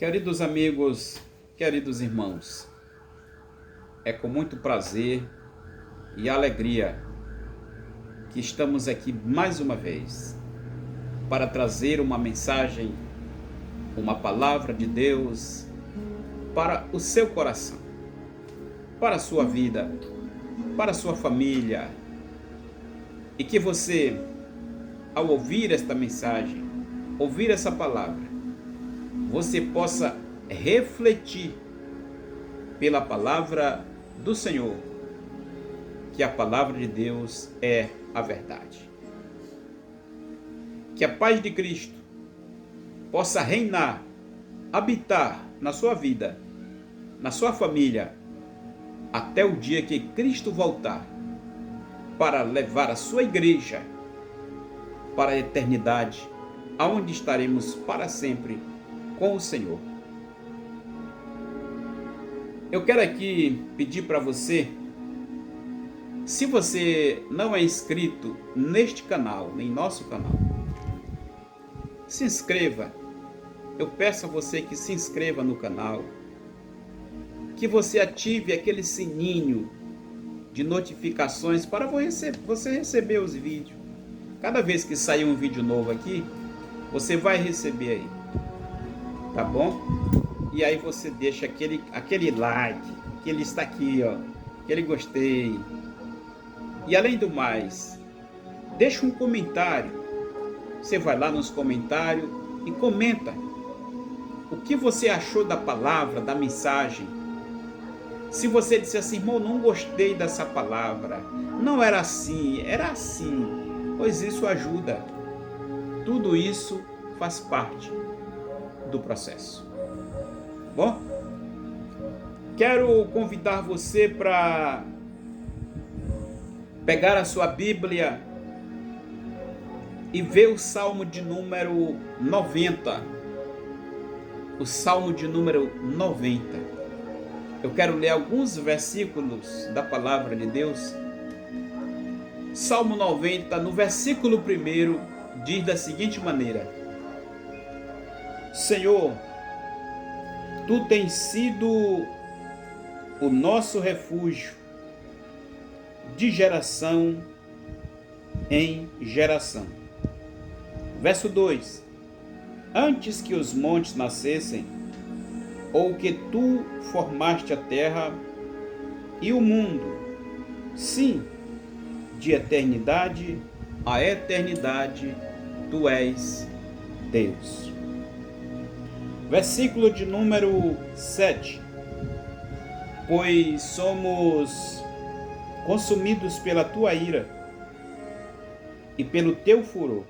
Queridos amigos, queridos irmãos, é com muito prazer e alegria que estamos aqui mais uma vez para trazer uma mensagem, uma palavra de Deus para o seu coração, para a sua vida, para a sua família, e que você, ao ouvir esta mensagem, ouvir essa palavra, você possa refletir pela palavra do Senhor, que a palavra de Deus é a verdade. Que a paz de Cristo possa reinar, habitar na sua vida, na sua família, até o dia que Cristo voltar para levar a sua igreja para a eternidade, aonde estaremos para sempre com o Senhor. Eu quero aqui pedir para você, se você não é inscrito neste canal, em nosso canal, se inscreva. Eu peço a você que se inscreva no canal, que você ative aquele sininho de notificações para você receber os vídeos. Cada vez que sair um vídeo novo aqui, você vai receber aí, tá bom? E aí você deixa aquele like, que ele está aqui, ó, aquele gostei. E além do mais, deixa um comentário. Você vai lá nos comentários e comenta o que você achou da palavra, da mensagem. Se você disser assim, irmão, não gostei dessa palavra, não era assim, era assim, pois isso ajuda. Tudo isso faz parte do processo. Bom, quero convidar você para pegar a sua Bíblia e ver o Salmo de número 90. O Salmo de número 90. Eu quero ler alguns versículos da palavra de Deus. Salmo 90, no versículo 1, diz da seguinte maneira: Senhor, Tu tens sido o nosso refúgio de geração em geração. Verso 2: Antes que os montes nascessem, ou que Tu formaste a terra e o mundo, sim, de eternidade a eternidade, Tu és Deus. Versículo de número 7. Pois somos consumidos pela Tua ira e pelo Teu furor,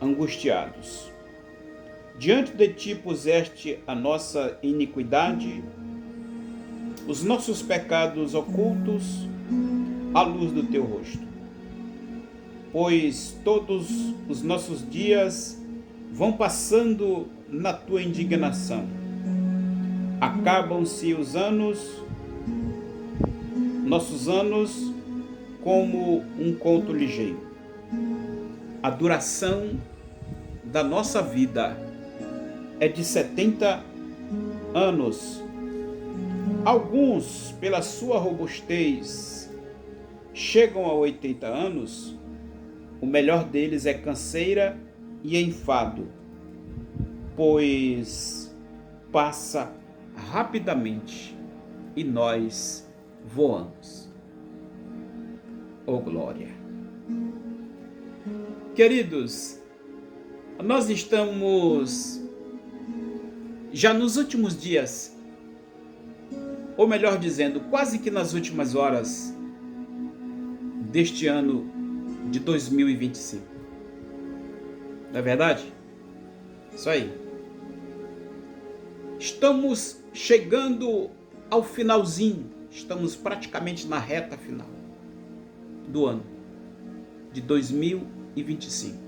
angustiados. Diante de Ti puseste a nossa iniquidade, os nossos pecados ocultos à luz do Teu rosto. Pois todos os nossos dias vão passando na Tua indignação. Acabam-se os anos, nossos anos, como um conto ligeiro. A duração da nossa vida é de 70 anos. Alguns, pela sua robustez, chegam a 80 anos. O melhor deles é canseira e enfado, pois passa rapidamente e nós voamos. Oh glória! Queridos, nós estamos já nos últimos dias, ou melhor dizendo, quase que nas últimas horas deste ano de 2025. Não é verdade? Isso aí. Estamos chegando ao finalzinho, estamos praticamente na reta final do ano de 2025.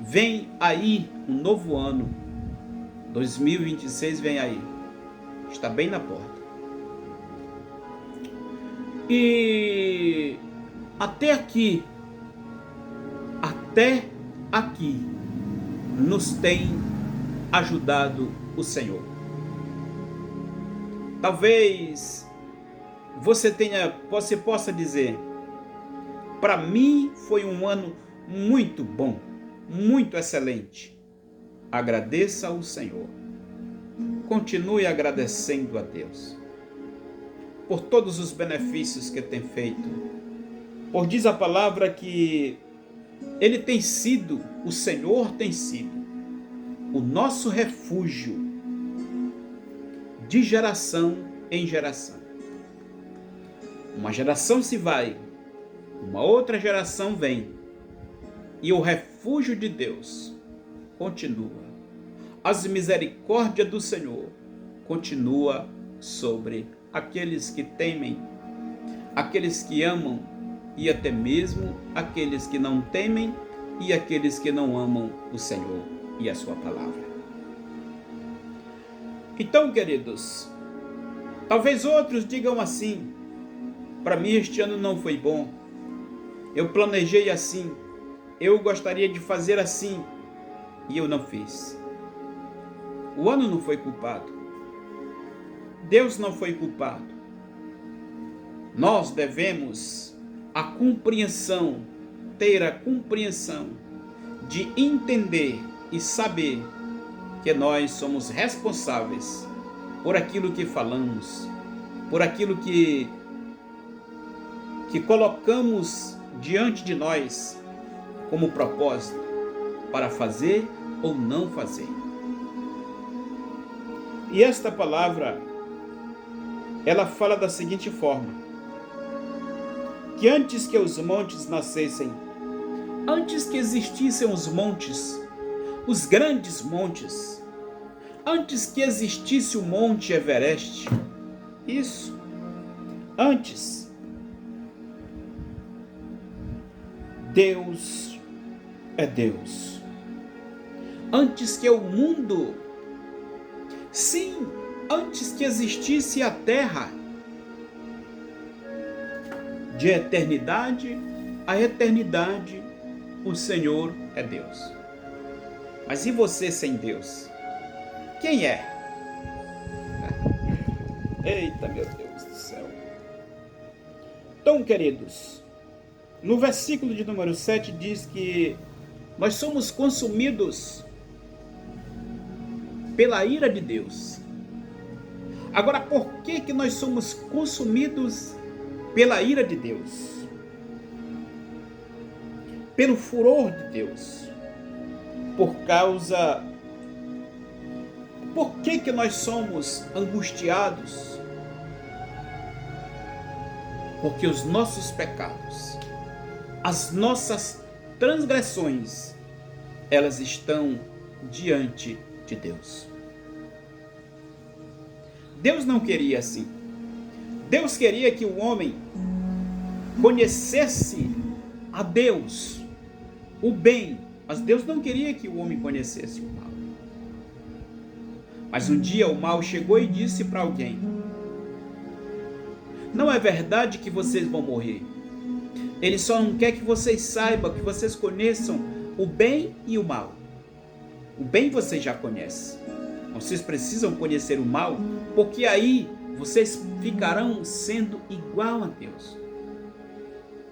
Vem aí um novo ano, 2026 vem aí, está bem na porta. E até aqui nos tem ajudado o Senhor. Talvez você possa dizer: para mim foi um ano muito bom, muito excelente. Agradeça ao Senhor. Continue agradecendo a Deus por todos os benefícios que tem feito. Por diz a palavra que Ele tem sido, o Senhor tem sido o nosso refúgio de geração em geração. Uma geração se vai, uma outra geração vem, e o refúgio de Deus continua. As misericórdias do Senhor continua sobre aqueles que temem, aqueles que amam, e até mesmo aqueles que não temem e aqueles que não amam o Senhor e a sua palavra. Então, queridos, talvez outros digam assim: para mim este ano não foi bom, eu planejei assim, eu gostaria de fazer assim, e eu não fiz. O ano não foi culpado, Deus não foi culpado. Nós devemos ter a compreensão de entender e saber que nós somos responsáveis por aquilo que falamos, por aquilo que colocamos diante de nós como propósito para fazer ou não fazer. E esta palavra, ela fala da seguinte forma: que antes que os montes nascessem, antes que existissem os montes, os grandes montes, antes que existisse o Monte Everest, isso, antes, Deus é Deus. Antes que o mundo, sim, antes que existisse a terra, de eternidade a eternidade, o Senhor é Deus. Mas e você sem Deus? Quem é? Eita, meu Deus do céu. Então, queridos, no versículo de número 7 diz que nós somos consumidos pela ira de Deus. Agora, por que nós somos consumidos pela ira de Deus? Pelo furor de Deus. Por que nós somos angustiados? Porque os nossos pecados, as nossas transgressões, elas estão diante de Deus. Deus não queria assim. Deus queria que o homem conhecesse a Deus, o bem, mas Deus não queria que o homem conhecesse o mal. Mas um dia o mal chegou e disse para alguém: não é verdade que vocês vão morrer. Ele só não quer que vocês saibam, que vocês conheçam o bem e o mal. O bem vocês já conhecem. Vocês precisam conhecer o mal, porque aí vocês ficarão sendo igual a Deus.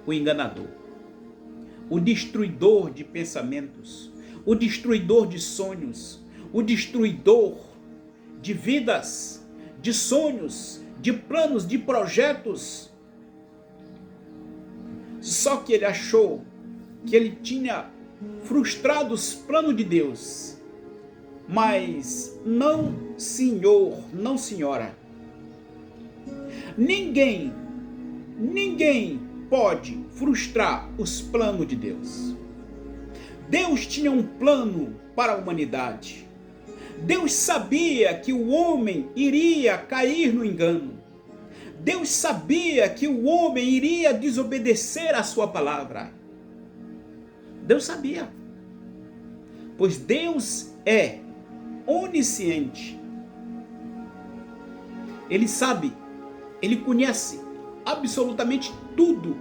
O enganador, o destruidor de pensamentos, o destruidor de sonhos, o destruidor de vidas, de sonhos, de planos, de projetos. Só que ele achou que ele tinha frustrado os planos de Deus. Mas não, senhor, não, senhora. Ninguém pode frustrar os planos de Deus. Deus tinha um plano para a humanidade. Deus sabia que o homem iria cair no engano. Deus sabia que o homem iria desobedecer a sua palavra. Deus sabia. Pois Deus é onisciente. Ele sabe, ele conhece absolutamente tudo.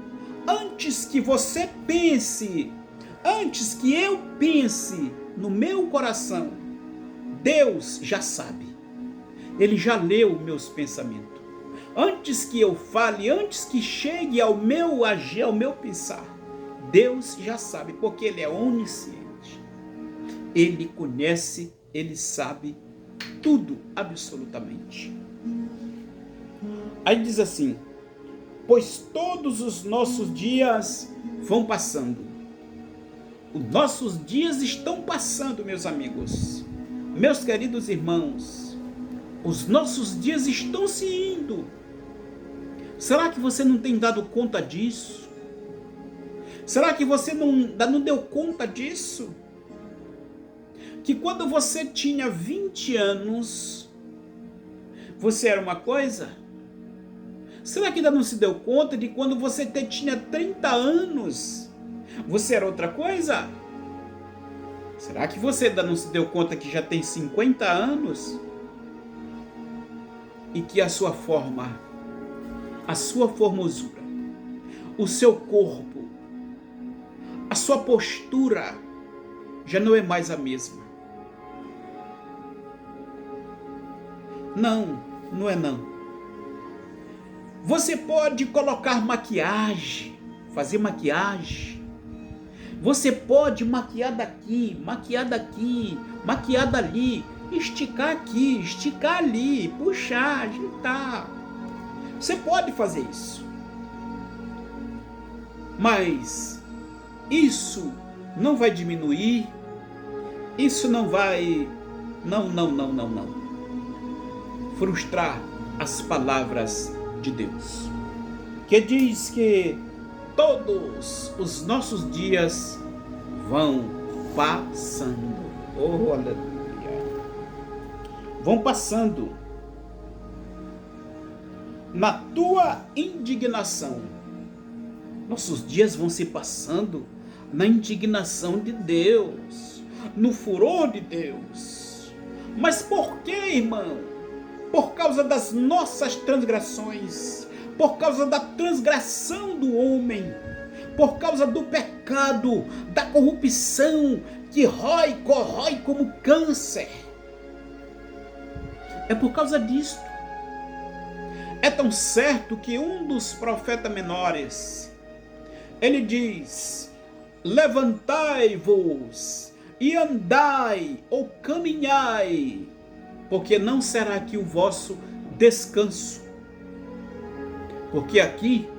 Antes que você pense, antes que eu pense no meu coração, Deus já sabe. Ele já leu meus pensamentos. Antes que eu fale, antes que chegue ao meu agir, ao meu pensar, Deus já sabe, porque Ele é onisciente. Ele conhece, Ele sabe tudo, absolutamente. Aí diz assim: pois todos os nossos dias vão passando. Os nossos dias estão passando, meus amigos, meus queridos irmãos. Os nossos dias estão se indo. Será que você não tem dado conta disso? Será que você não deu conta disso? Que quando você tinha 20 anos, você era uma coisa? Será que ainda não se deu conta de quando você tinha 30 anos, você era outra coisa? Será que você ainda não se deu conta que já tem 50 anos? E que a sua forma, a sua formosura, o seu corpo, a sua postura já não é mais a mesma. Não, não é não. Você pode colocar maquiagem, fazer maquiagem. Você pode maquiar daqui, maquiar dali, esticar aqui, esticar ali, puxar, ajeitar. Você pode fazer isso. Mas isso não vai diminuir, isso não vai, não, frustrar as palavras de Deus, que diz que todos os nossos dias vão passando. Oh, aleluia. Vão passando. Na tua indignação. Nossos dias vão se passando na indignação de Deus, no furor de Deus. Mas por que, irmão? Por causa das nossas transgressões, por causa da transgressão do homem, por causa do pecado, da corrupção que corrói como câncer. É por causa disso. É tão certo que um dos profetas menores, ele diz: levantai-vos e andai ou caminhai, porque não será aqui o vosso descanso. Porque aqui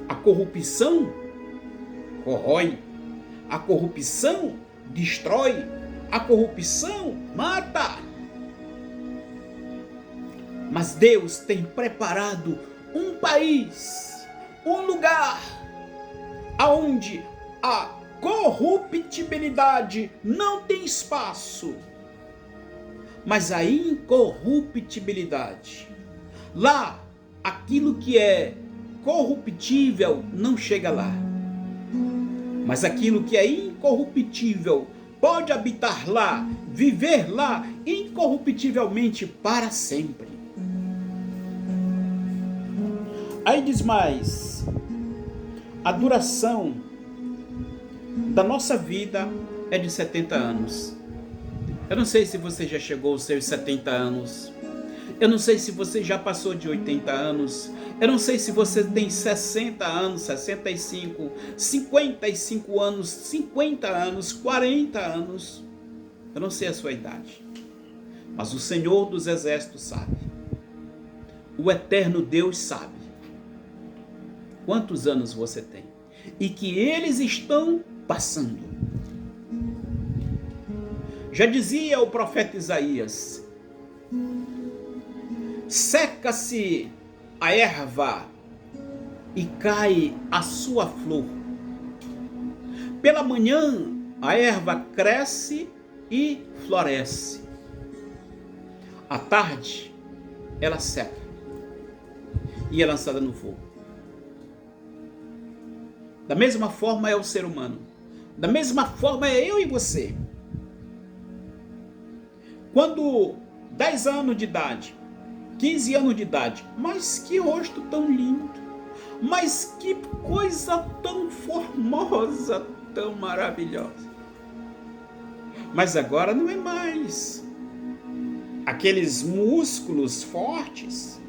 a corrupção corrói, a corrupção destrói, a corrupção mata. Mas Deus tem preparado um país, um lugar, aonde a corruptibilidade não tem espaço, mas a incorruptibilidade. Lá, aquilo que é corruptível não chega lá, mas aquilo que é incorruptível pode habitar lá, viver lá incorruptivelmente para sempre. Aí diz mais: a duração da nossa vida é de 70 anos. Eu não sei se você já chegou aos seus 70 anos. Eu não sei se você já passou de 80 anos. Eu não sei se você tem 60 anos, 65, 55 anos, 50 anos, 40 anos. Eu não sei a sua idade. Mas o Senhor dos Exércitos sabe. O eterno Deus sabe quantos anos você tem. E que eles estão passando. Já dizia o profeta Isaías: seca-se a erva e cai a sua flor. Pela manhã a erva cresce e floresce. À tarde ela seca e é lançada no fogo. Da mesma forma é o ser humano. Da mesma forma é eu e você. Quando 10 anos de idade, 15 anos de idade, mas que rosto tão lindo, mas que coisa tão formosa, tão maravilhosa. Mas agora não é mais. aqueles músculos fortes.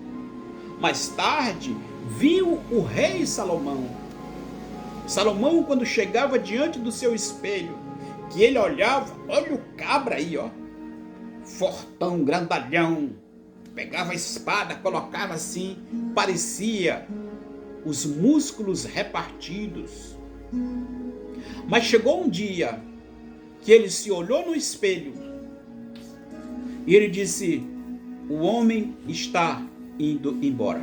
Mais tarde, viu o rei Salomão. Salomão, quando chegava diante do seu espelho, que ele olhava, olha o cabra aí, ó, fortão, grandalhão, pegava a espada, colocava assim, parecia os músculos repartidos. Mas chegou um dia que ele se olhou no espelho e ele disse: o homem está indo embora.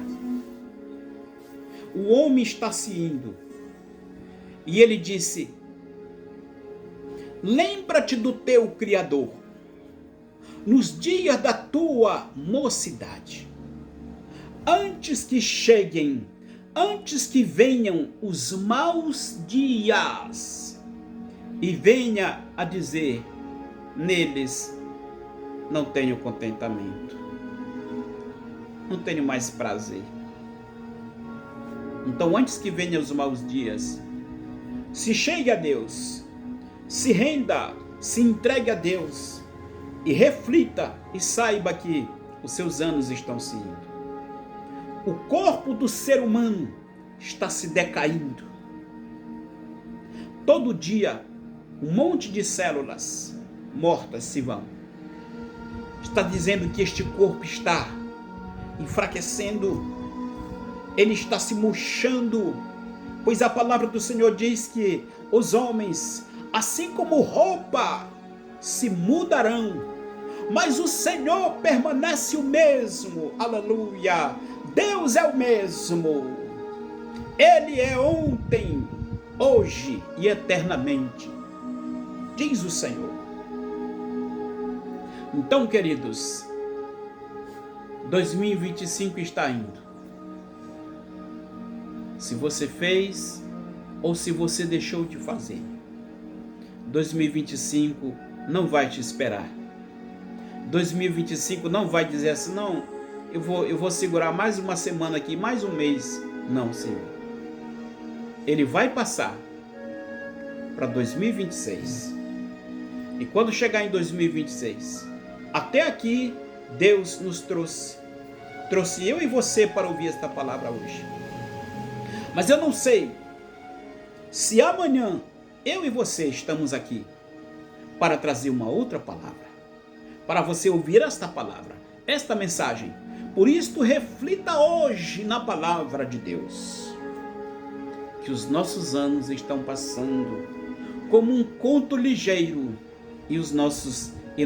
O homem está se indo. E ele disse: lembra-te do teu Criador nos dias da tua mocidade, antes que cheguem, antes que venham os maus dias e venha a dizer: neles não tenho contentamento, não tenho mais prazer. Então, antes que venham os maus dias, se chegue a Deus, se renda, se entregue a Deus e reflita e saiba que os seus anos estão se indo. O corpo do ser humano está se decaindo. Todo dia, um monte de células mortas se vão. Está dizendo que este corpo está enfraquecendo, ele está se murchando, pois a palavra do Senhor diz que os homens, assim como roupa, se mudarão, mas o Senhor permanece o mesmo. Aleluia! Deus é o mesmo. Ele é ontem, hoje e eternamente, diz o Senhor. Então, queridos, 2025 está indo. Se você fez ou se você deixou de fazer, 2025 não vai te esperar. 2025 não vai dizer assim: não, eu vou segurar mais uma semana aqui, mais um mês. Não, Senhor. Ele vai passar para 2026. E quando chegar em 2026, até aqui Deus nos trouxe eu e você para ouvir esta palavra hoje. Mas eu não sei se amanhã eu e você estamos aqui para trazer uma outra palavra, para você ouvir esta palavra, esta mensagem. Por isso, reflita hoje na palavra de Deus, que os nossos anos estão passando como um conto ligeiro e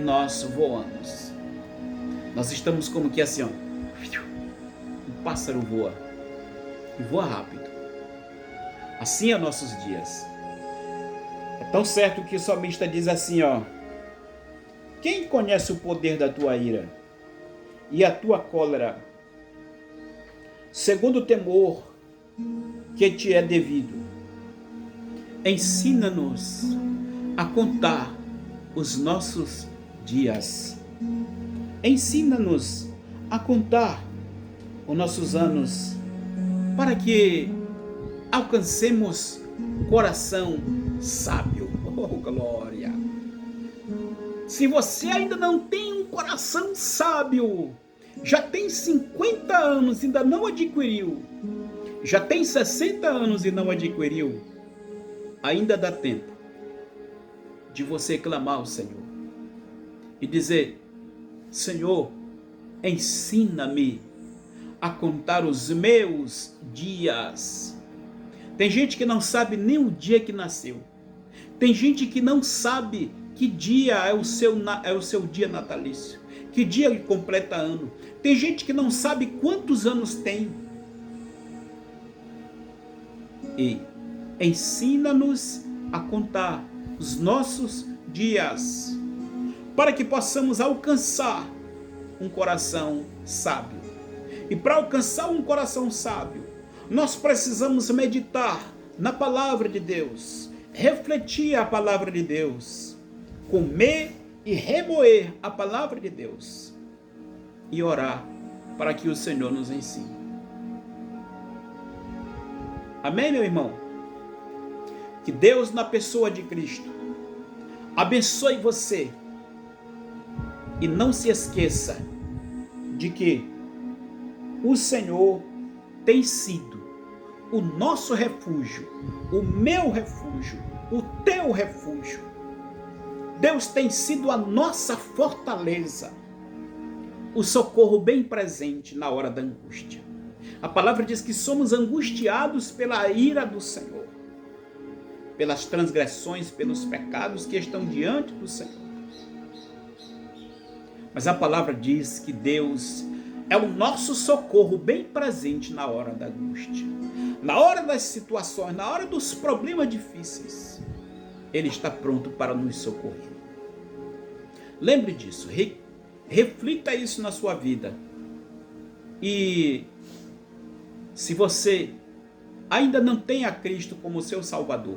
nós voamos. Nós estamos como que assim, ó, um pássaro voa e voa rápido. Assim é nossos dias. É tão certo que o salmista diz assim, ó: quem conhece o poder da tua ira e a tua cólera, segundo o temor que te é devido? Ensina-nos a contar os nossos dias. Ensina-nos a contar os nossos anos, para que alcancemos coração sábio. Oh, glória! Se você ainda não tem um coração sábio, já tem 50 anos e ainda não adquiriu, já tem 60 anos e não adquiriu, ainda dá tempo de você clamar ao Senhor e dizer: Senhor, ensina-me a contar os meus dias. Tem gente que não sabe nem o dia que nasceu. Tem gente que não sabe que dia é o seu dia natalício, que dia ele completa ano. Tem gente que não sabe quantos anos tem. E ensina-nos a contar os nossos dias, para que possamos alcançar um coração sábio. E para alcançar um coração sábio, nós precisamos meditar na palavra de Deus, refletir a palavra de Deus, comer e remoer a palavra de Deus e orar para que o Senhor nos ensine. Amém, meu irmão? Que Deus, na pessoa de Cristo, abençoe você E não se esqueça de que o Senhor tem sido o nosso refúgio, o meu refúgio, o teu refúgio. Deus tem sido a nossa fortaleza, o socorro bem presente na hora da angústia. A palavra diz que somos angustiados pela ira do Senhor, pelas transgressões, pelos pecados que estão diante do Senhor. Mas a palavra diz que Deus é o nosso socorro bem presente na hora da angústia. Na hora das situações, na hora dos problemas difíceis, Ele está pronto para nos socorrer. Lembre disso, reflita isso na sua vida. E se você ainda não tem a Cristo como seu Salvador,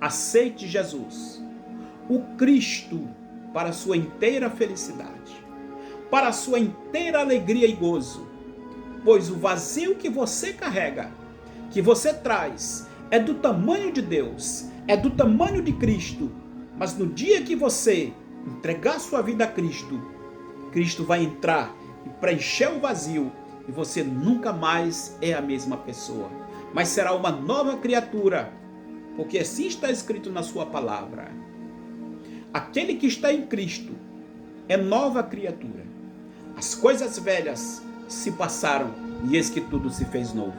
aceite Jesus, o Cristo, para a sua inteira felicidade, para a sua inteira alegria e gozo, pois o vazio que você carrega, que você traz, é do tamanho de Deus, é do tamanho de Cristo, mas no dia que você entregar sua vida a Cristo, Cristo vai entrar e preencher o vazio, e você nunca mais é a mesma pessoa, mas será uma nova criatura, porque assim está escrito na sua palavra. Aquele que está em Cristo é nova criatura. As coisas velhas se passaram e eis que tudo se fez novo.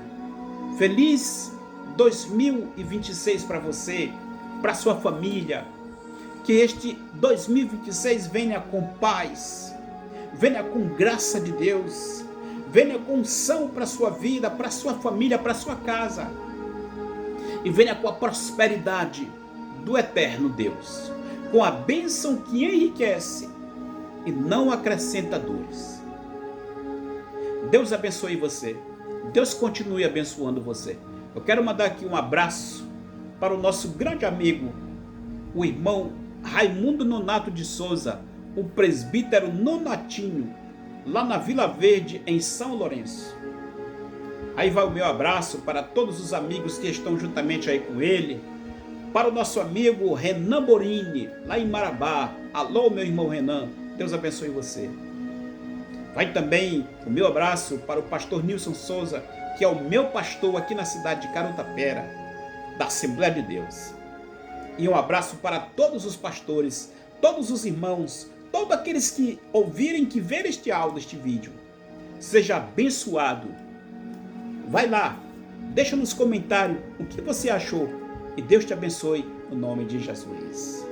Feliz 2026 para você, para sua família. Que este 2026 venha com paz, venha com graça de Deus, venha com unção para sua vida, para sua família, para sua casa. E venha com a prosperidade do eterno Deus, com a bênção que enriquece e não acrescenta dores. Deus abençoe você. Deus continue abençoando você. Eu quero mandar aqui um abraço para o nosso grande amigo, o irmão Raimundo Nonato de Souza, o presbítero Nonatinho, lá na Vila Verde, em São Lourenço. Aí vai o meu abraço para todos os amigos que estão juntamente aí com ele, para o nosso amigo Renan Borini, lá em Marabá. Alô, meu irmão Renan, Deus abençoe você. Vai também o meu abraço para o pastor Nilson Souza, que é o meu pastor aqui na cidade de Carutapera, da Assembleia de Deus. E um abraço para todos os pastores, todos os irmãos, todos aqueles que ouvirem, que verem este áudio, este vídeo. Seja abençoado. Vai lá, deixa nos comentários o que você achou. E Deus te abençoe, no nome de Jesus.